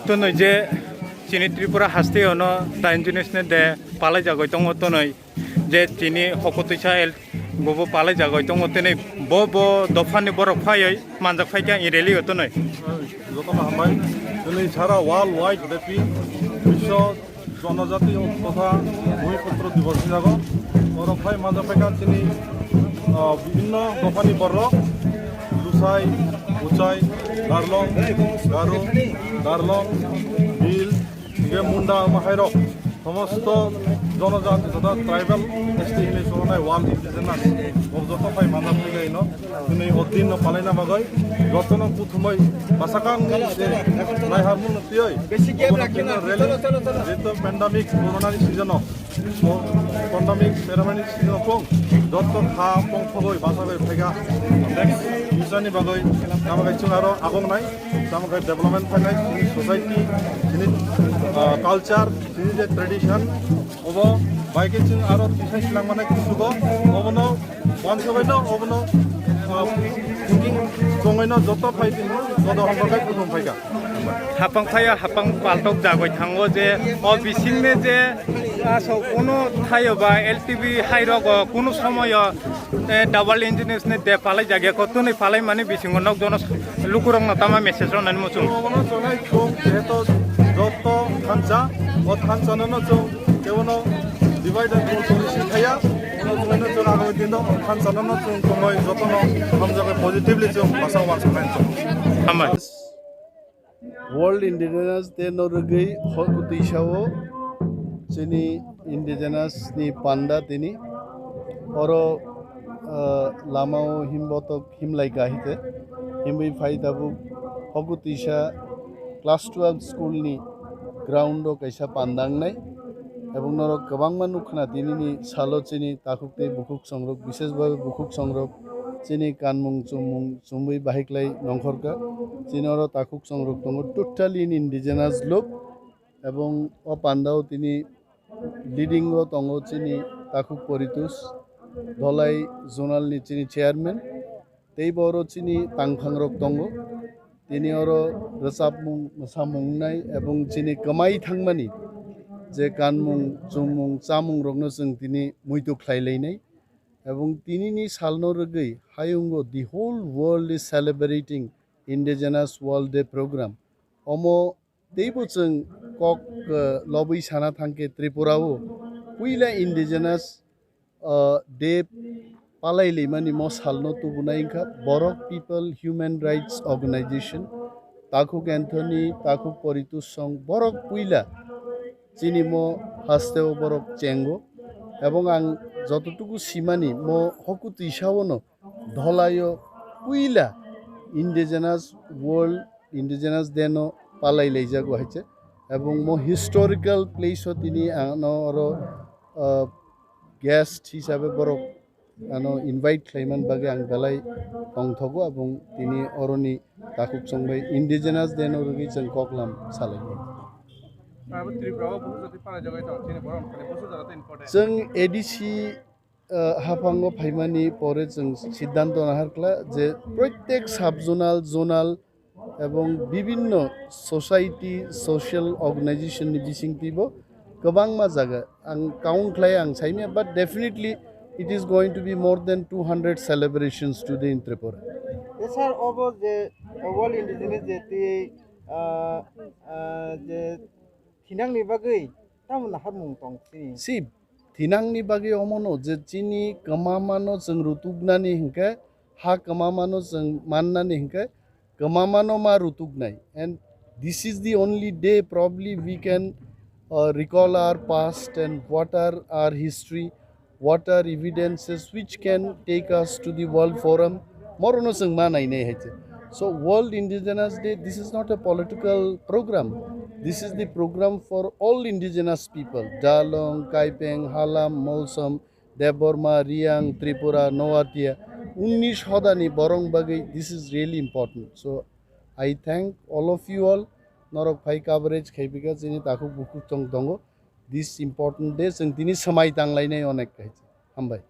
Tunoi je chini Tripura hasti ono tain jinis ne de palai jagoi tongo tunoi je chini hokotisa el bobo palai jagoi tongo tunoi bobo dofani borok phayoi manjak phaikya ireli tunoi যতটা হামাই তিনি ছাড়া world wide ব্যাপী বিশ্ব জনজাতি তথা ভূমিপুত্র দিবস জাগ অরফাই মাজাফেকা তিনি বিভিন্ন দফানি বর্রক লুসাই উচাই দারলং গারো দারলং বিল মুন্ডা মাহাইরক সমস্ত জনজাতি তথা ট্রাইবেল এসটি হিলি সরনায় ওয়ার্ল্ড ইন্ডিজেনাস যত ফাই মাজাফেকা ইনো তিনি অধীন পালাইনা বাগৈ যতন প্রথমই বাসাকান নাইহারমুন নতিয়ই যেহেতু প্যান্ডামিক করোনানি সিজন প্যান্ডামিক প্যারামিক সিজন পং যত খা পং ফগৈ বাসাগৈ ফাইগা নেক্সট ফিউচারনি বাগৈ আমাকে जों आरो আগंनाय আমাকে डेभेलपमेन्ट फायनाय सोसाइटी जोंनि कालचार जोंनि जे ट्रेडिशन अब बाइके जों आरो दिसाइ सिलांमाने किसुगो अबनो वानसबायनो अबनो थिंकिं जङैनो जत फाइदिन गद हमबाय खुलुम फाइगा hapang phaya hapang paltok jagoi thango je o bisingne je so kono thayo ba LTV hairog kono somoyo double engineers ne de palai jagya kotuni palai mane bisingo nok jono lukurong na tama message ronani muchung ono jonai chung jeto joto thancha o thancha no chung kewono divide and rule policy thaya ono jonai chung agoi dindo thancha no chung komoi joto no hamjaga positively chung basa wan chung hamai World Indigenous Day Norway Hokutishawo Chini Indigenous ni Panda Tini Oro Lamao Himbotok Himlai Kahite Himbi Faitabu Hokutisha Class 12 School ni Ground o Kaisa Pandang Nai এবং নরক গোবাং মানুখনা দিনিনি সালো চিনি তাকুকতে বুকুক সংরক বিশেষভাবে বুকুক সংরক চিনি Kanmung চুমুং চুমুই বাহিকলাই নংখরকা চিনর তাকুক সংরক দङ totally in indigenous লোক এবং অ পান্ডাও তিনি leading ও দङ চিনি তাকুক পরিতুস ধলাই জোনাল নি চিনি চেয়ারম্যান তেই বড় চিনি তাংফাংরক দङ তিনি অর রসাবমুং মোসামুংনাই এবং চিনি কমাই থাংমানি যে কানমুং চুমুং চামুং রংনো जों তিনি মুইতো খ্লাইলাইনাই এবং তিনিনি সালনো রগৈ হায়ুঙ্গো the whole world is celebrating indigenous world day program অমো তেইবো जों কক লবই সানা থাঙ্কে ত্রিপুরাও পুইলা ইন্ডিজেনাস ডে পালাইলি মানি ম সালনো তুবুনাইখা Borok people human rights organization তাকুক অ্যান্থনি তাকুক পরিতুস সং বরক পুইলা চিনি মো হাস্তেও বরক চেঙ্গো এবং আং যতটুকু সীমানি মো হকুত ইসাওনো ধলায়ো পুইলা ইন্ডিজেনাস ওয়ার্ল্ড ইন্ডিজেনাস দেনো পালাই লাইজাগো হাইছে এবং মো হিস্টোরিক্যাল প্লেসও তিনি আনর গেস্ট হিসাবে বরক আনো ইনভাইট খাইমান বাগে আং বেলাই অংথগো এবং তিনি অরনি তাকুক সংবাই ইন্ডিজেনাস দেনো রুগি जों ককলাম সালাই जों एडिसि हाफांगो फाइमानि परे जों सिद्धांत नाहारक्ला जे प्रत्येक साबजोनाल जोनाल एवं विभिन्न सोसाइटी सोशल अर्गेनाइजेशन नि बिसिंतिबो गोबां मा जागा आं काउंट खालाय आं साइमिया but definitely it is going to be more than 200 celebrations today in Tripura sir obo je world indigenous je Tinangni bagay tamu na harmung tong sini. Si tinangni bagay omono je chini kamamano जों rutugnani hingke ha kamamano जों mannani hingke kamamano ma rutugnai and this is the only day probably we can recall our past and what are our history, what are evidences which can take us to the world forum morono जों manai nei haite. So World Indigenous Day, this is not a political program. This is the program for all indigenous people. Dalong, Kaipeng, Halam, Molsam, Deborma, Riang, Tripura, Noatia, 19 Hodani, Borong Bagay. This is really important. So I thank all of you all. Norok Pai coverage, Kaipika, Zini Taku Buku Tong Dongo. This important day, Santini Samai Tanglaine on a Hambai.